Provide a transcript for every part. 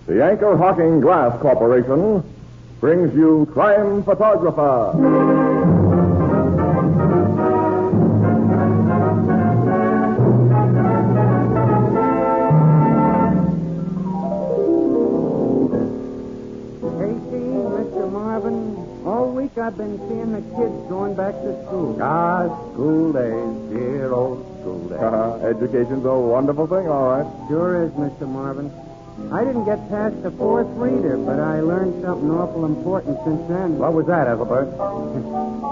The Anchor Hocking Glass Corporation brings you Crime Photographer. I've been seeing the kids going back to school. School days, dear old school days. Education's a wonderful thing, all right. Sure is, Mr. Marvin. I didn't get past the fourth reader, but I learned something awful important since then. What was that, Ethelbert?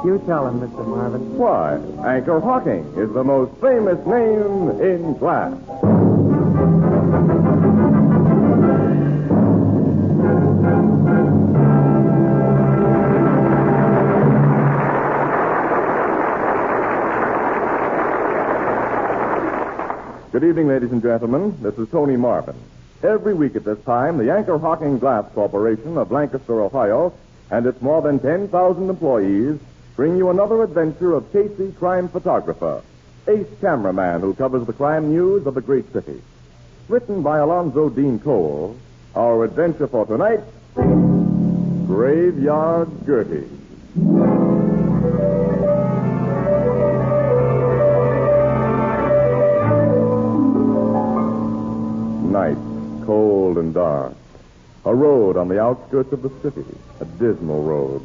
You tell him, Mr. Marvin. Why, Anchor Hocking is the most famous name in glass. Good evening, ladies and gentlemen. This is Tony Marvin. Every week at this time, the Anchor Hocking Glass Corporation of Lancaster, Ohio, and its more than 10,000 employees bring you another adventure of Casey, crime photographer, ace cameraman who covers the crime news of the great city. Written by Alonzo Dean Cole, our adventure for tonight, Graveyard Gertie. Night, cold and dark. A road on the outskirts of the city, a dismal road.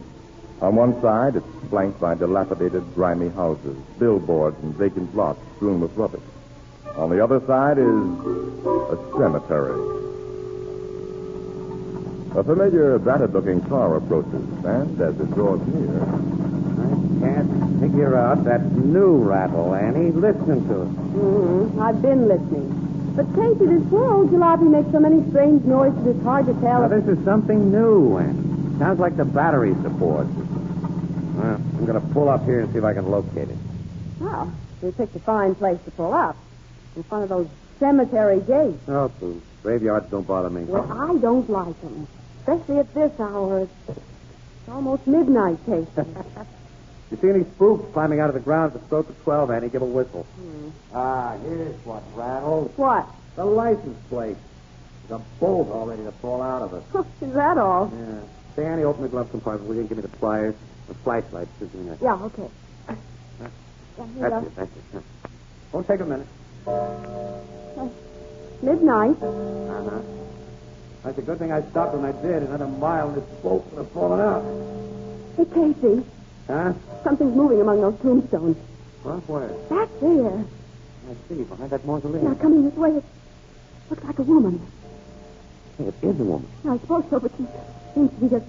On one side, it's flanked by dilapidated, grimy houses, billboards, and vacant lots strewn with rubbish. On the other side is a cemetery. A familiar, battered-looking car approaches, and as it draws near... I can't figure out that new rattle, Annie. Listen to it. I've been listening. But, Casey, this poor old jalopy makes so many strange noises, it's hard to tell. Now, this is something new, Annie. Sounds like the battery support. Well, I'm going to pull up here and see if I can locate it. Well, you picked a fine place to pull up. In front of those cemetery gates. Oh, please. Graveyards don't bother me. Well, I don't like them. Especially at this hour. It's almost midnight, Casey. You see any spooks climbing out of the ground at the stroke of 12, Annie? Give a whistle. Here's what rattles. What? The license plate. There's a bolt all ready to fall out of it. Is that all? Yeah. Say, Annie, open the glove compartment. Will you give me the pliers? The flashlight. Yeah, okay. That's it. Won't take a minute. Midnight. Uh-huh. That's a good thing I stopped when I did. Another mile and this bolt would have fallen out. Hey, Casey. Huh? Something's moving among those tombstones. What? Where? Back there. I see. Behind that mausoleum. Now, coming this way. It looks like a woman. Hey, it is a woman. I suppose so, but she seems to be just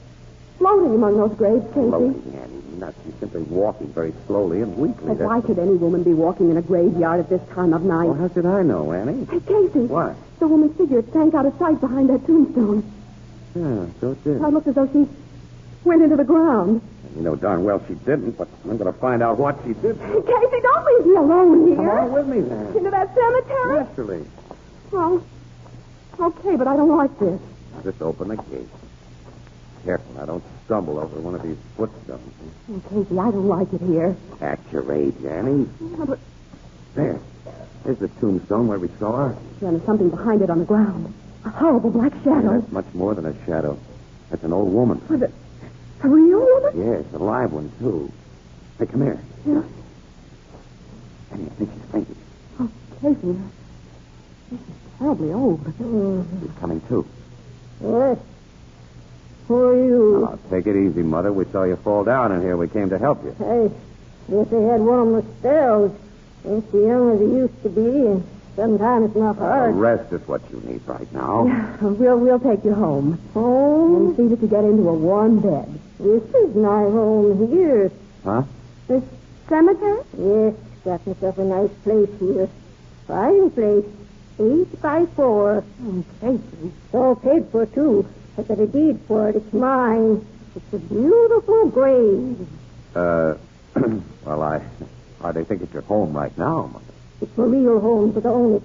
floating among those graves, Casey. Floating, Annie. Not. She's simply walking very slowly and weakly. But why should any woman be walking in a graveyard at this time of night? Well, how should I know, Annie? Hey, Casey. What? The woman's figure sank out of sight behind that tombstone. Yeah, so it did. It looked as though she went into the ground. You know darn well she didn't, but I'm going to find out what she did. Casey, don't leave me alone here. Come on with me, then. Into that cemetery? Naturally. Well, okay, but I don't like this. Now, just open the gate. Careful, now don't stumble over one of these footstones. Oh, Casey, I don't like it here. Act your age, Annie. Yeah, but There. There's the tombstone where we saw her. then there's something behind it on the ground. A horrible black shadow. That's much more than a shadow. That's an old woman. Was it a real woman? Yes, a live one, too. Hey, come here. Yeah. Annie, I think she's fainted. Oh, Casey, this is terribly old. She's coming, too. What? Who are you? Now, take it easy, Mother. We saw you fall down in here. We came to help you. Hey, guess they had one of them spells. Ain't so young as he used to be, and sometimes it's not hard. Rest is what you need right now. Yeah, we'll take you home. Home? And see that you get into a warm bed. This is my home here. Huh? This cemetery? Yes, got myself a nice place here. Fine place. 8 by 4. Oh, Casey. It's all paid for, too. I got a deed for it. It's mine. It's a beautiful grave. Well, I hardly think it's your home right now, Mother. It's a real home, but I own it.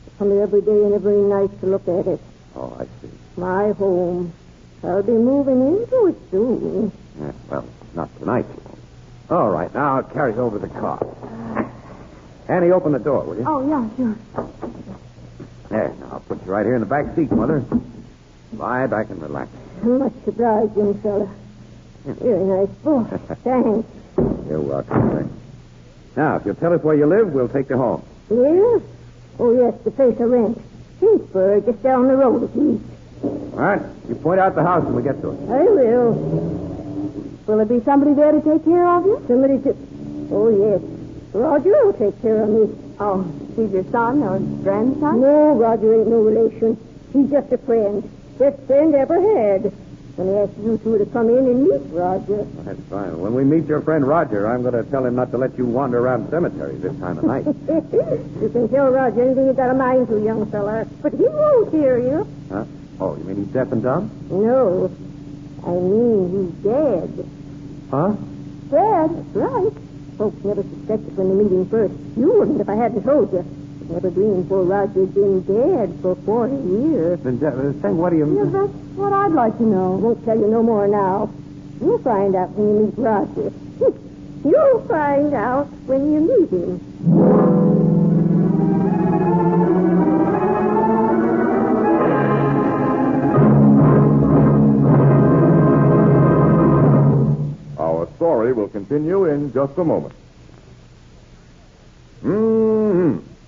I come here every day and every night to look at it. Oh, I see. My home. I'll be moving into it soon. Yeah, well, not tonight, you won't. All right, now I'll carry you over to the car. Annie, open the door, will you? Oh, yeah, sure. There, now I'll put you right here in the back seat, Mother. Lie back and relax. Much obliged, young fella. Very nice. Oh, thanks. You're welcome, sir. Now, if you'll tell us where you live, we'll take you home. Here? Oh, yes, the place I rent. Kingsburg, just down the road, please. All right. You point out the house when we get to it. I will. Will there be somebody there to take care of you? Somebody to... Oh, yes. Roger will take care of me. Oh, he's your son or grandson? No, Roger ain't no relation. He's just a friend. Best friend ever had. When I asked you two to come in and meet Roger. Well, that's fine. When we meet your friend Roger, I'm going to tell him not to let you wander around cemeteries this time of night. You can tell Roger anything you got a mind to, young fella. But he won't hear you. Huh? Oh, you mean he's deaf and dumb? No. I mean he's dead. Huh? Dead, that's right. Folks never suspected when they meet him first. You wouldn't if I hadn't told you. Never dreamed poor Roger'd been dead for 40 years. Then, say, what do you Yeah, mean? that's what I'd like to know. Won't tell you no more now. You'll find out when you meet Roger. You'll find out when you meet him. Our story will continue in just a moment.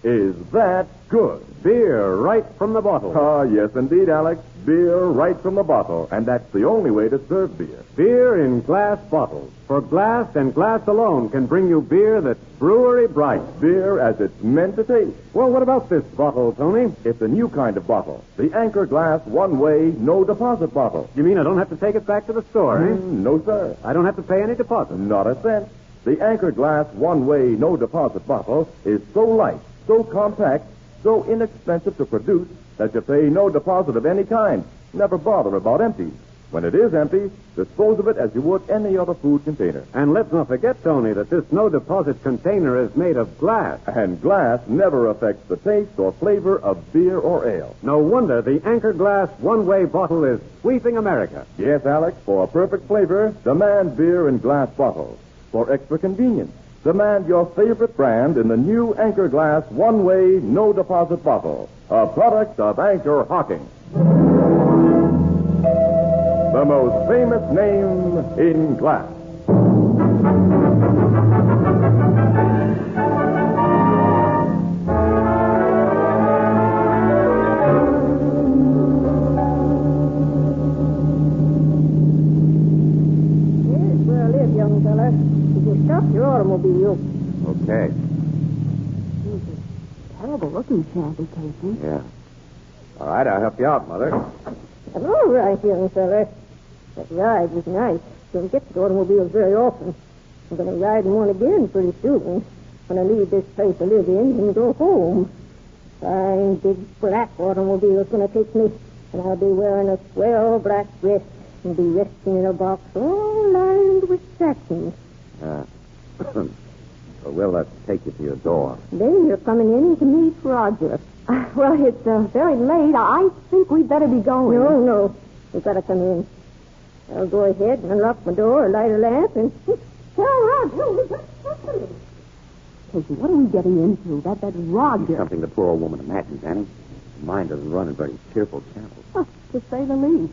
Is that good? Beer right from the bottle. Ah, yes, indeed, Alex. Beer right from the bottle. And that's the only way to serve beer. Beer in glass bottles. For glass and glass alone can bring you beer that's brewery bright. Beer as it's meant to taste. Well, what about this bottle, Tony? It's a new kind of bottle. The Anchor Glass one-way, no-deposit bottle. You mean I don't have to take it back to the store, eh? No, sir. I don't have to pay any deposit. Not a cent. The Anchor Glass one-way, no-deposit bottle is so light, so compact, so inexpensive to produce that you pay no deposit of any kind. Never bother about empties. When it is empty, dispose of it as you would any other food container. And let's not forget, Tony, that this no-deposit container is made of glass. And glass never affects the taste or flavor of beer or ale. No wonder the Anchor Glass one-way bottle is sweeping America. Yes, Alex, for a perfect flavor, demand beer in glass bottles. For extra convenience, demand your favorite brand in the new Anchor Glass one-way, no-deposit bottle. A product of Anchor Hocking. The most famous name in glass. Here's where I live, young fella. You can stop your automobile. Okay. Terrible looking shanty, Casey. Yeah. All right, I'll help you out, Mother. All right, young fella. That ride was nice. Don't get to automobiles very often. I'm going to ride in one again pretty soon. When I leave this place I live in and go home. Fine, big black automobile's going to take me. And I'll be wearing a swell black dress and be resting in a box all lined with satin. So we'll take you to your door. Then you're coming in to meet Roger. Well, it's very late. I think we'd better be going. No. You've got to come in. I'll go ahead and unlock my door, light a lamp, and tell Roger. Casey, what are we getting into? That's Roger. Something the poor old woman imagines, Annie. Her mind doesn't run in very cheerful channels. To say the least.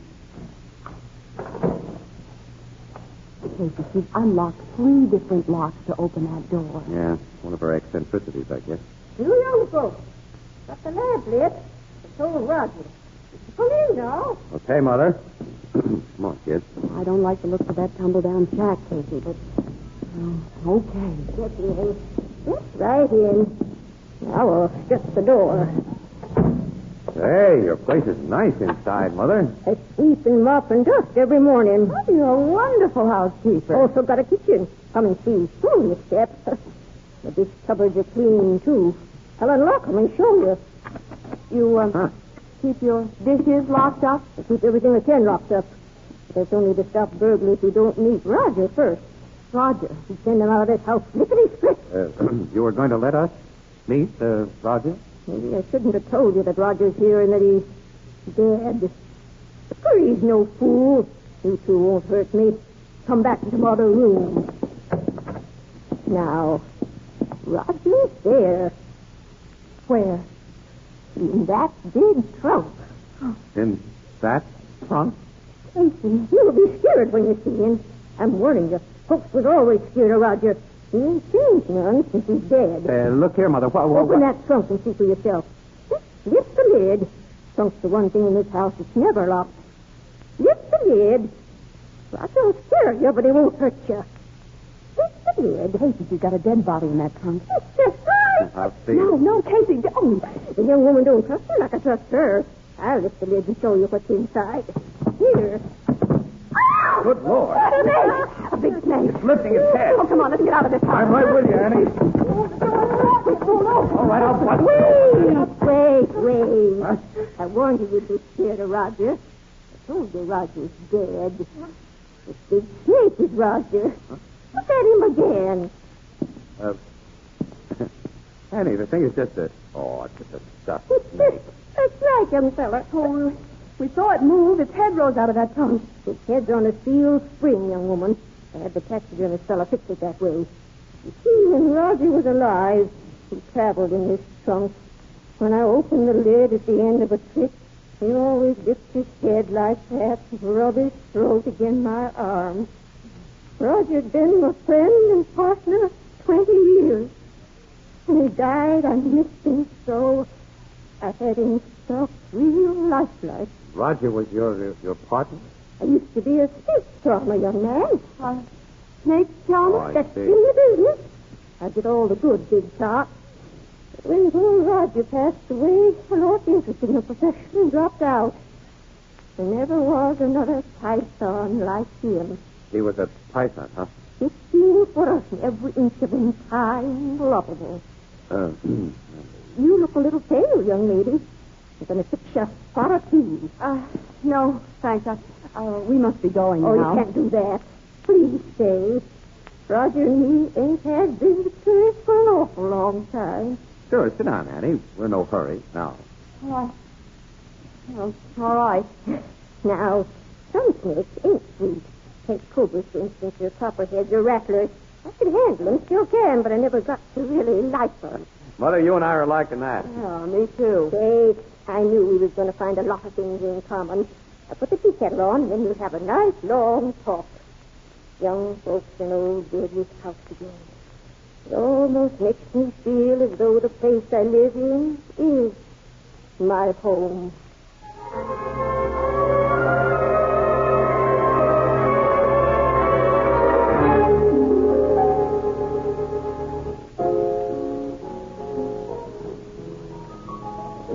Casey, she's unlocked 3 different locks to open that door. Yeah, one of her eccentricities, I guess. You young folks, got the lamp lit. I told Roger. Come in now. Okay, Mother. Come on, kid. I don't like the look of that tumble-down shack, Casey, but... okay. Get right in. Now I'll shut the door. Hey, your place is nice inside, Mother. I sweep and mop and dust every morning. Oh, you're a wonderful housekeeper. Also got a kitchen. Come and see. Soon, you step. The big cupboards are clean, too. I'll unlock them and show you. You, keep your dishes locked up? I keep everything I can locked up. That's only to stop burglars who don't meet Roger first. Roger, we send them out of this house lickety-split. You were going to let us meet, Roger? Maybe I shouldn't have told you that Roger's here and that he's dead. But he's no fool. You two won't hurt me. Come back into my other room. Now, Roger's there. Where? In that big trunk. In that trunk? Casey, you'll be scared when you see him. I'm warning you. Folks was always scared of Roger. He ain't changed none since he's dead. Look here, Mother. Open that trunk and see for yourself. Lift the lid. Trunk's the one thing in this house that's never locked. Lift the lid. Roger'll scare you, but he won't hurt you. Lift the lid. Casey, you got a dead body in that trunk. I'll see. No, Casey, don't. The young woman don't trust you like I trust her. I'll lift the lid and show you what's inside. Here. Good Lord. A big snake. It's lifting its head. Oh, come on, let's get out of this house. I'm right with you, Annie. All right, I'll watch. Wait. Huh? I warned you you'd be scared of Roger. I told you Roger's dead. This big snake is Roger. Look at him again. Annie, the thing is just a... Oh, it's just a stuffed snake. That's right, young fella. Oh, we saw it move. Its head rose out of that trunk. Its head's on a steel spring, young woman. I had the taxidermist fella fix it that way. You see, when Roger was alive, he traveled in this trunk. When I opened the lid at the end of a trip, he always dipped his head like that and rubbed his throat against my arm. Roger'd been my friend and partner 20 years. When he died, I missed him so. I had him stuffed real lifelike. Roger was your partner? I used to be a snake charmer, young man. Snake charmer? Oh, I That's see. in the business. I did all the good big talk. But when poor Roger passed away, I lost interest in the profession and dropped out. There never was another python like him. He was a python, huh? 15 footers, and every inch of him high and lovable. You look a little pale, young lady. I'm going to fix you a pot or two. No, thanks. We must be going Oh, now. you can't do that. Please stay. Roger and me ain't had visitors for an awful long time. Sure, sit down, Annie. We're in no hurry. Now. Well, all right. Now, some snakes ain't sweet. Take cobras, for instance, or copperheads or rattlers. I could handle them, still can, but I never got to really like them. Mother, you and I are liking that. Oh, me too. Say, I knew we was going to find a lot of things in common. I put the tea kettle on, and then we'll have a nice long talk. Young folks and old Gertie's house together. It almost makes me feel as though the place I live in is my home.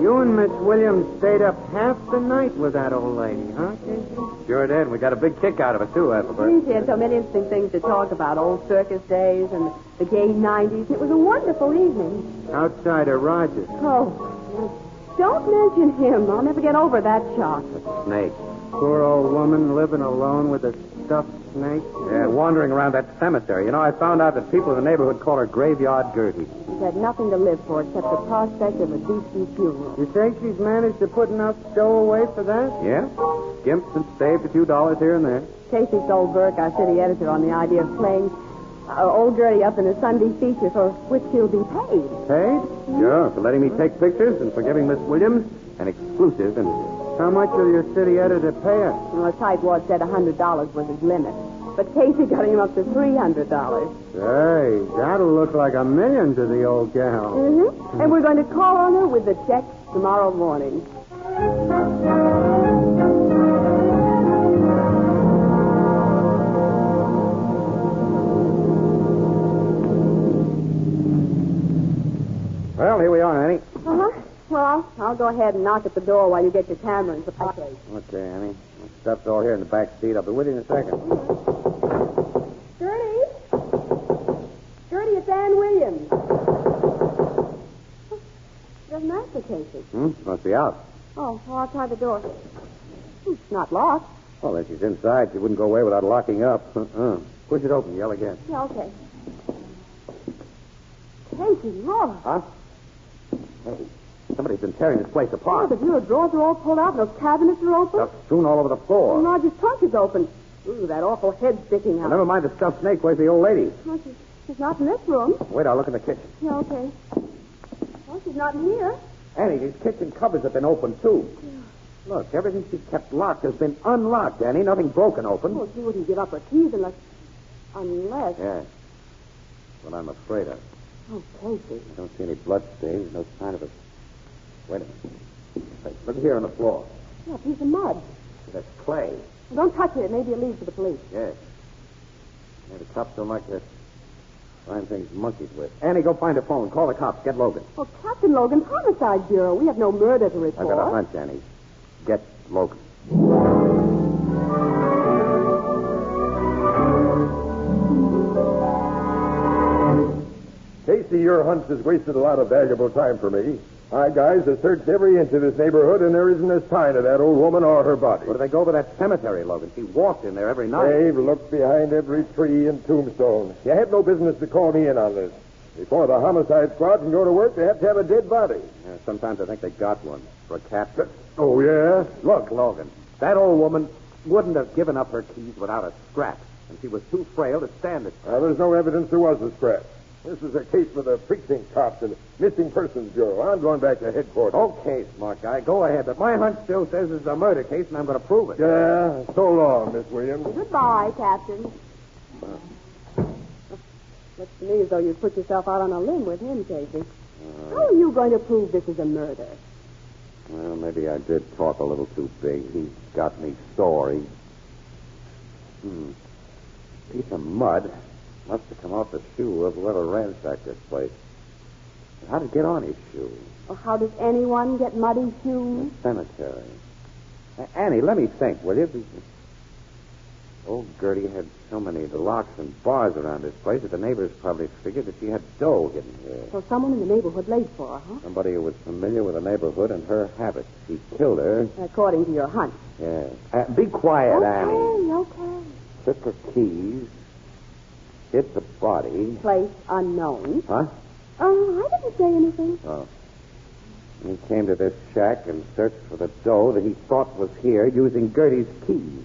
You and Miss Williams stayed up half the night with that old lady, huh, Casey? Sure did. We got a big kick out of it, too, Ethelbert. We had so many interesting things to talk about. Old circus days and the gay 90s. It was a wonderful evening. Outside of Rogers. Oh, don't mention him. I'll never get over that shock. Snake. Poor old woman living alone with a stuffed snake. Yeah, wandering around that cemetery. You know, I found out that people in the neighborhood call her Graveyard Gertie. She's had nothing to live for except the prospect of a decent funeral. You say she's managed to put enough dough away for that? Yeah? Skimped and saved a few dollars here and there. Casey sold Burke, our city editor, on the idea of playing old Gertie up in a Sunday feature for which he'll be paid. Paid? Sure, for letting me take pictures and for giving Miss Williams an exclusive interview. How much will your city editor pay us? Well, the typewad said $100 was his limit. But Casey got him up to $300. Hey, that'll look like $1 million to the old gal. Mm-hmm. And we're going to call on her with the check tomorrow morning. Well, here we are, Annie. Uh-huh. Well, I'll go ahead and knock at the door while you get your camera and supply case. Okay, Annie. My stuff's all here in the back seat. I'll be with you in a second. Gertie? Gertie, it's Ann Williams. Doesn't answer, Casey. Must be out. Oh, well, I'll try the door. It's not locked. Well, if she's inside, she wouldn't go away without locking up. Push it open. Yell again. Yeah, okay. Casey, Lord. Huh? Hey, somebody's been tearing this place Oh, apart. the bureau drawers are all pulled out and those cabinets are open. Stuff strewn all over the And floor. Roger's trunk is open. Ooh, that awful head sticking Well, out. never mind the stuffed snake. Where's the old lady? Well, she's not in this room. Wait, I'll look in the kitchen. Yeah, okay. Well, she's not in here. Annie, these kitchen cupboards have been opened, too. Look, everything she's kept locked has been unlocked, Annie. Nothing broken open. Well, she wouldn't give up her keys unless... Yeah. What I'm afraid of. Oh, Casey. I don't see any blood stains, no sign of it. Wait a minute. Hey, look here on the floor. Yeah, a piece of mud. That's clay. Well, don't touch it. It may be a lead for the police. Yes. Yeah, the cops don't like to find things monkeyed with. Annie, go find a phone. Call the cops. Get Logan. Oh, Captain Logan's Homicide Bureau. We have no murder to report. I've got a hunch, Annie. Get Logan. Casey, your hunch has wasted a lot of valuable time for me. My guys have searched every inch of this neighborhood, and there isn't a sign of that old woman or her body. Where do they go to that cemetery, Logan? She walked in there every night. They've looked behind every tree and tombstone. You had no business to call me in on this. Before the homicide squad can go to work, they have to have a dead body. Yeah, sometimes I think they got one for a capture. Oh, yeah? Look, Logan, that old woman wouldn't have given up her keys without a scrap, and she was too frail to stand it. Well, there's no evidence there was a scrap. This is a case for the precinct cops and missing persons bureau. I'm going back to headquarters. Okay, smart guy, go ahead. But my hunch still says it's a murder case, and I'm going to prove it. Yeah, so long, Miss Williams. Goodbye, Captain. Looks to me as though you put yourself out on a limb with him, Casey. How are you going to prove this is a murder? Well, maybe I did talk a little too big. He got me sore. Piece of mud must have come off the shoe of whoever ransacked this place. How did it get on his shoe? Well, how does anyone get muddy shoes? Cemetery. Annie, let me think, will you? Old Gertie had so many locks and bars around this place that the neighbors probably figured that she had dough hidden here. So someone in the neighborhood laid for her, huh? Somebody who was familiar with the neighborhood and her habits. He killed her. According to your hunch. Yeah. Be quiet, Annie. Okay. Took her keys. Hid the body. Place unknown. Huh? Oh, I didn't say anything. Oh. He came to this shack and searched for the dough that he thought was here using Gertie's keys.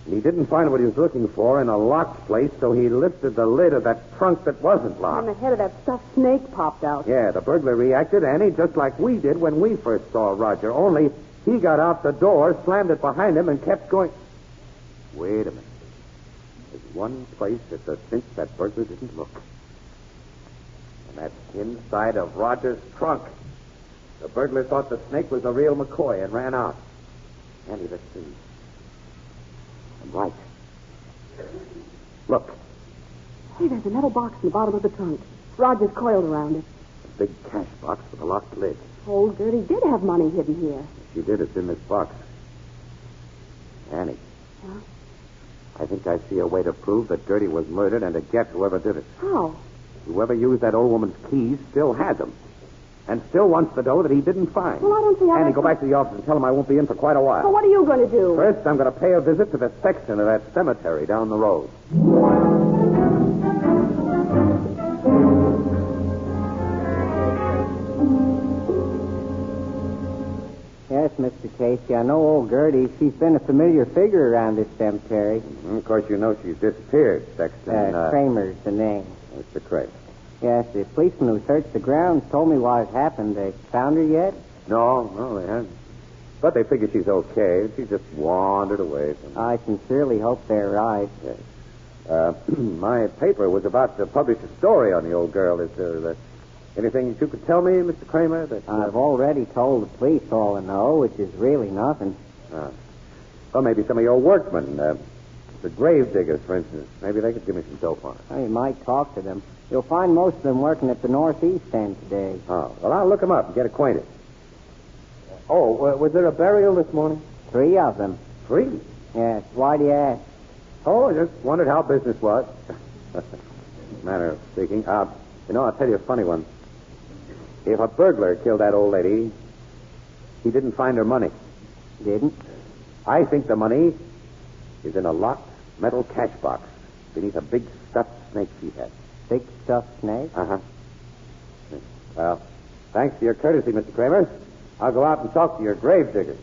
And he didn't find what he was looking for in a locked place, so he lifted the lid of that trunk that wasn't locked. And the head of that stuffed snake popped out. Yeah, the burglar reacted, Annie, just like we did when we first saw Roger. Only he got out the door, slammed it behind him, and kept going. Wait a minute. There's one place at the cinch that burglar didn't look. And that's inside of Roger's trunk. The burglar thought the snake was the real McCoy and ran out. Annie, let's see. I'm right. Look. Hey, there's a metal box in the bottom of the trunk. Roger's coiled around it. A big cash box with a locked lid. Old Gertie did have money hidden here. She did. It's in this box. Annie. Huh? I think I see a way to prove that Gertie was murdered and to get whoever did it. How? Whoever used that old woman's keys still has them. And still wants the dough that he didn't find. Well, I don't see how... Annie, go back to the office and tell him I won't be in for quite a while. Well, what are you going to do? First, I'm going to pay a visit to the section of that cemetery down the road. Yes, Mr. Casey, I know old Gertie. She's been a familiar figure around this cemetery. Of course, you know she's disappeared, Sexton. Kramer's the name. Mr. Kramer. Yes, the policeman who searched the grounds told me what had happened. They found her yet? No, they haven't. But they figure she's okay. She just wandered away from... I sincerely hope they're right. Yes. My paper was about to publish a story on the old girl. Is there anything you could tell me, Mr. Kramer? I've already told the police all I know, which is really nothing. Well, maybe some of your workmen, the grave diggers, for instance. Maybe they could give me some dope on it. Well, you might talk to them. You'll find most of them working at the northeast end today. Oh, well, I'll look them up and get acquainted. Oh, was there a burial this morning? 3 of them. 3? Yes. Why do you ask? Oh, I just wondered how business was. Manner of speaking. I'll tell you a funny one. If a burglar killed that old lady, he didn't find her money. Didn't? I think the money is in a locked metal cash box beneath a big stuffed snake she had. Big stuffed snake? Uh-huh. Well, thanks for your courtesy, Mr. Kramer. I'll go out and talk to your grave diggers.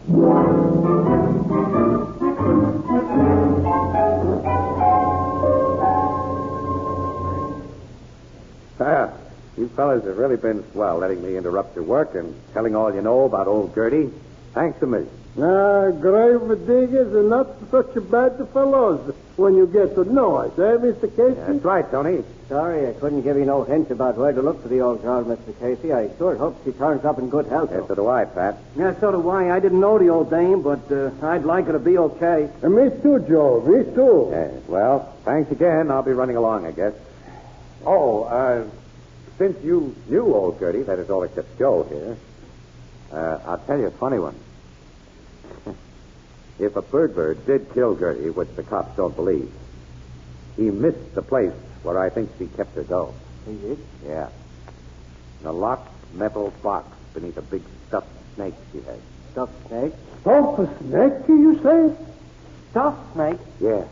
You fellas have really been swell letting me interrupt your work and telling all you know about old Gertie. Thanks a million. Grave diggers are not such a bad fellows when you get to know us, eh, Mr. Casey? That's right, Tony. Sorry I couldn't give you no hint about where to look for the old girl, Mr. Casey. I sure hope she turns up in good health. Yes, so do I, Pat. Yeah, so do I. I didn't know the old dame, but I'd like her to be okay. Me too, Joe. Me too. Yes, well, thanks again. I'll be running along, I guess. Oh, since you knew old Gertie, that is all except Joe here, I'll tell you a funny one. If a bird did kill Gertie, which the cops don't believe, he missed the place where I think she kept her dough. He did? Yeah. In a locked metal box beneath a big stuffed snake she had. Stuffed snake? Stuff a snake, you say? Stuffed snake? Yeah.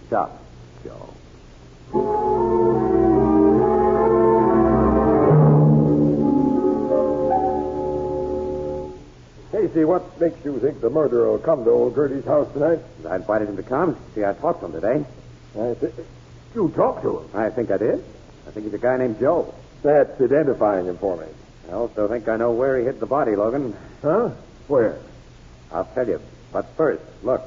Stop, Joe. Casey, what makes you think the murderer will come to old Gertie's house tonight? I invited him to come. See, I talked to him today. You talked to him? I think I did. I think he's a guy named Joe. That's identifying him for me. I also think I know where he hid the body, Logan. Huh? Where? I'll tell you. But first, look.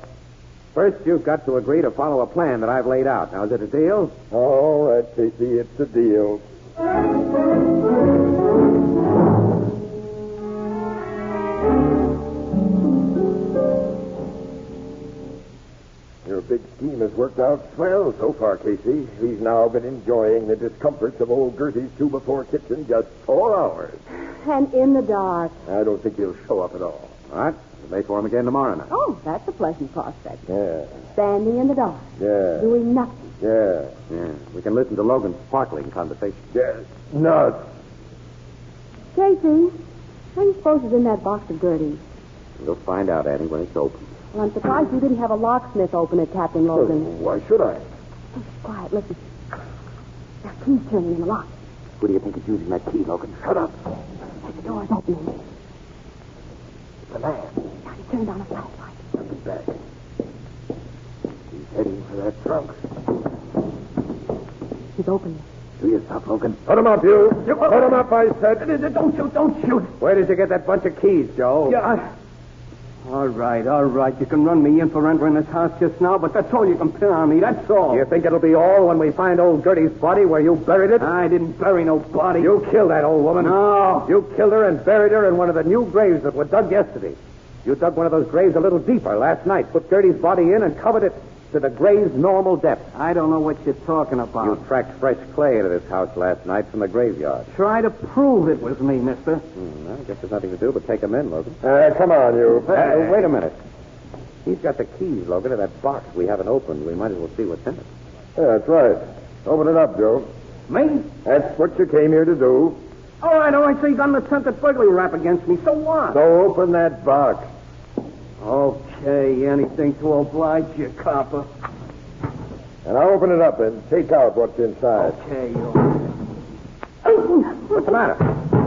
First, you've got to agree to follow a plan that I've laid out. Now, is it a deal? All right, Casey, it's a deal. Your big scheme has worked out swell so far, Casey. He's now been enjoying the discomforts of old Gertie's 2x4 kitchen just 4 hours. And in the dark. I don't think he'll show up at all. All right. We'll wait for him again tomorrow night. Oh, that's a pleasant prospect. Yeah, Standing in the dark. yeah, Doing nothing. yeah. Yeah. We can listen to Logan's sparkling conversation. Yes. Nuts. Casey, what do you suppose is in that box of Gertie's? We'll find out, Annie, when it's open. Well, I'm surprised you didn't have a locksmith open it, Captain Logan. Why should I? Quiet, listen. That key's turning in the lock. Who do you think is using that key, Logan? Shut up. The door's opening. The man. Now, he turned on a flashlight. Coming back. He's heading for that trunk. He's opening. Do you stop, Logan? Put him up, you. Put him up, I said. Don't shoot. Where did you get that bunch of keys, Joe? Yeah, All right. You can run me in for entering this house just now, but that's all you can pin on me. That's all. Do you think it'll be all when we find old Gertie's body where you buried it? I didn't bury no body. You killed that old woman. No. You killed her and buried her in one of the new graves that were dug yesterday. You dug one of those graves a little deeper last night, put Gertie's body in, and covered it to the grave's normal depth. I don't know what you're talking about. You tracked fresh clay into this house last night from the graveyard. Try to prove it was me, mister. I guess there's nothing to do but take him in, Logan. Come on, you. Wait a minute. He's got the keys, Logan, to that box we haven't opened. We might as well see what's in it. Yeah, that's right. Open it up, Joe. Me? That's what you came here to do. All right. So you got an attempted burglary rap against me. So what? So open that box. Okay, anything to oblige you, copper. And I'll open it up and take out what's inside. Okay, What's the matter?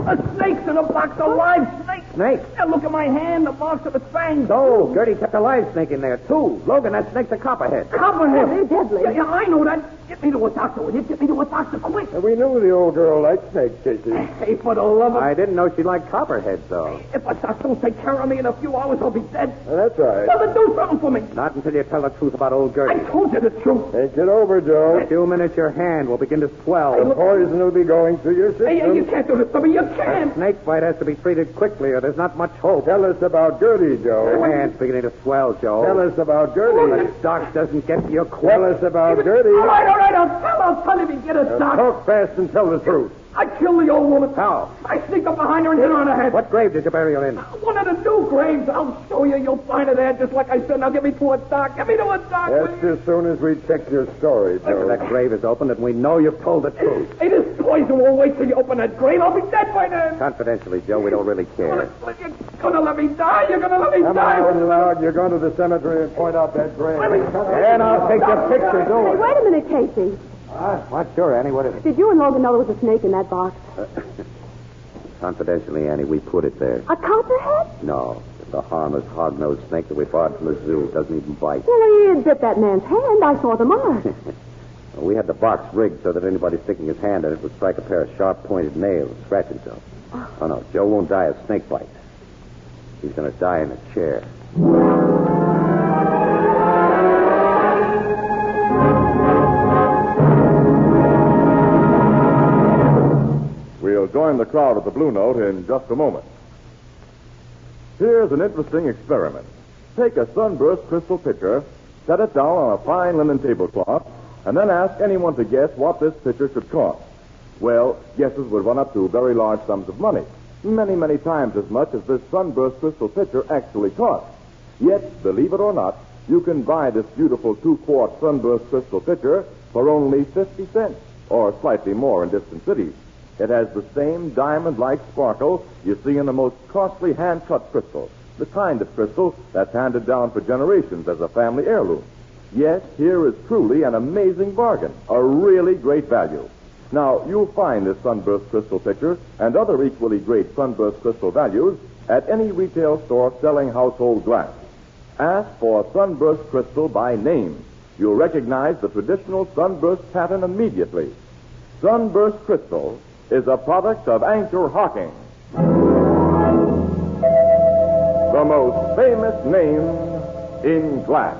A snake's in a box, a live snake. Snake? Yeah, look at my hand, the marks of its fangs. Oh, Gertie kept a live snake in there, too. Logan, that snake's a copperhead. Copperhead. They're deadly. Yeah, I know that. Get me to a doctor, will you? Get me to a doctor, quick. We knew the old girl liked snakes, Casey. Hey, for the love of... I didn't know she liked copperheads, though. If a doctor don't take care of me in a few hours, I'll be dead. That's right. Well, then do something for me. Not until you tell the truth about old I Gertie. told you the truth. Think it over, Joe. In a few minutes, your hand will begin to swell. The poison will be going through your system. Hey, you can't do this to me. You A can't. snake bite has to be treated quickly, or there's not much hope. Tell us about Gertie, Joe. Your hand's beginning to swell, Joe. Tell us about Gertie. The doc doesn't get to your Tell quick. us about Gertie. All right. I'll tell him. Get a doc. Talk fast and tell the truth. I killed the old woman. How? I sneaked up behind her and hit her on the head. What grave did you bury her in? One of the new graves. I'll show you. You'll find her there, just like I said. Now get me to a doc. Get me to a doc, That's please. as soon as we check your story, After Joe. that grave is opened and we know you've told the truth. Hey, this poison won't wait till you open that grave. I'll be dead by then. Confidentially, Joe, we don't really care. You're gonna let me die. You're gonna let me Come die. on, loud. You're going to the cemetery and point out that grave. And I'll take your picture, Hey, too. wait a minute, Casey. What? Sure, Annie. What is it? Did you and Logan know there was a snake in that box? Confidentially, Annie, we put it there. A copperhead? No, the harmless hog-nosed snake that we bought from the zoo doesn't even bite. Well, he bit that man's hand. I saw the mark. We had the box rigged so that anybody sticking his hand in it would strike a pair of sharp-pointed nails and scratch himself. Oh, no, Joe won't die of snake bite. He's going to die in a chair. We'll join the crowd at the Blue Note in just a moment. Here's an interesting experiment. Take a sunburst crystal pitcher, set it down on a fine linen tablecloth, and then ask anyone to guess what this pitcher should cost. Well, guesses would run up to very large sums of money. Many, many times as much as this sunburst crystal pitcher actually costs. Yet, believe it or not, you can buy this beautiful 2-quart sunburst crystal pitcher for only 50 cents, or slightly more in distant cities. It has the same diamond-like sparkle you see in the most costly hand-cut crystal, the kind of crystal that's handed down for generations as a family heirloom. Yes, here is truly an amazing bargain, a really great value. Now, you'll find this sunburst crystal pitcher and other equally great sunburst crystal values at any retail store selling household glass. Ask for sunburst crystal by name. You'll recognize the traditional sunburst pattern immediately. Sunburst crystal is a product of Anchor Hocking, the most famous name in glass.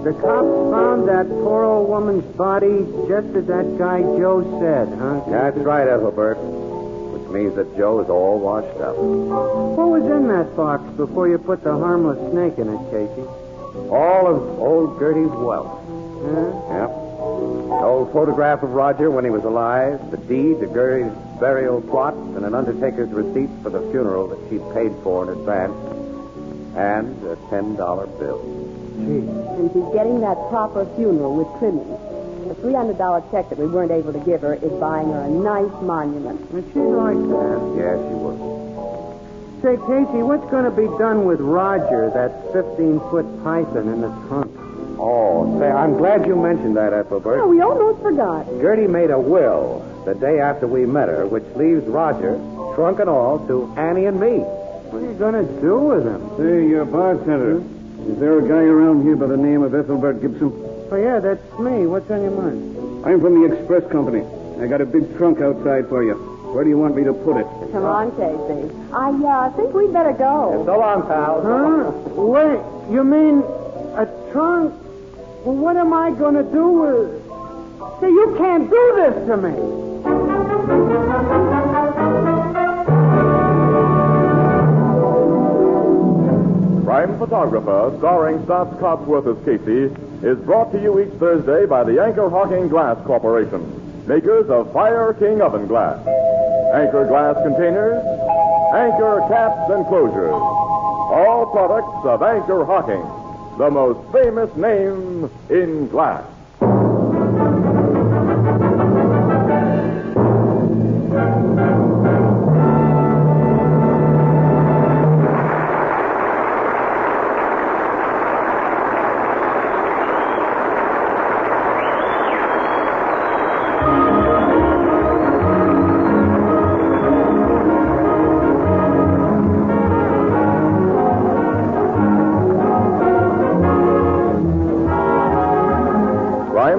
The cops found that poor old woman's body just as that guy Joe said, huh? That's right, Ethelbert. Which means that Joe is all washed up. What was in that box before you put the harmless snake in it, Casey? All of old Gertie's wealth. Huh? Yep. An old photograph of Roger when he was alive, the deed to Gertie's burial plot, and an undertaker's receipt for the funeral that she'd paid for in advance, and a $10 bill. Gee. And she's getting that proper funeral with trimmings. The $300 check that we weren't able to give her is buying her a nice monument. And she'd like that. Yeah, she would. Say, Casey, what's going to be done with Roger, that 15-foot python in the trunk? Oh, say, I'm glad you mentioned that, Ethelbert. Oh, we almost forgot. Gertie made a will the day after we met her, which leaves Roger, trunk and all, to Annie and me. What are you going to do with him? Say, bartender, is there a guy around here by the name of Ethelbert Gibson? Oh, yeah, that's me. What's on your mind? I'm from the Express Company. I got a big trunk outside for you. Where do you want me to put it? Come on, Casey. I think we'd better go. So long, pal. Huh? Wait, you mean a trunk? Well, what am I going to do with it? Say, you can't do this to me. Crime Photographer, starring Stotts Cotsworth as Casey, is brought to you each Thursday by the Anchor Hocking Glass Corporation, makers of Fire King Oven Glass, Anchor Glass Containers, Anchor Caps and Closures, all products of Anchor Hocking, the most famous name in glass.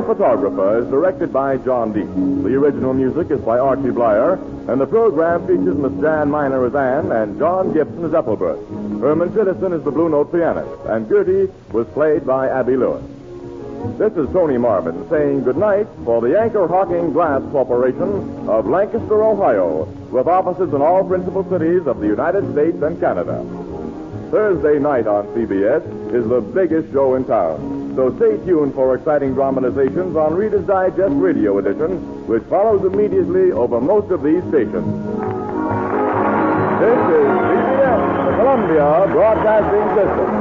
Photographer is directed by John Deacon. The original music is by Archie Blyer, and the program features Miss Jan Miner as Anne and John Gibson as Ethelbert. Herman Chittison is the Blue Note pianist, and Gertie was played by Abby Lewis. This is Tony Marvin saying goodnight for the Anchor Hocking Glass Corporation of Lancaster, Ohio, with offices in all principal cities of the United States and Canada. Thursday night on CBS is the biggest show in town. So stay tuned for exciting dramatizations on Reader's Digest Radio Edition, which follows immediately over most of these stations. This is CBS, the Columbia Broadcasting System.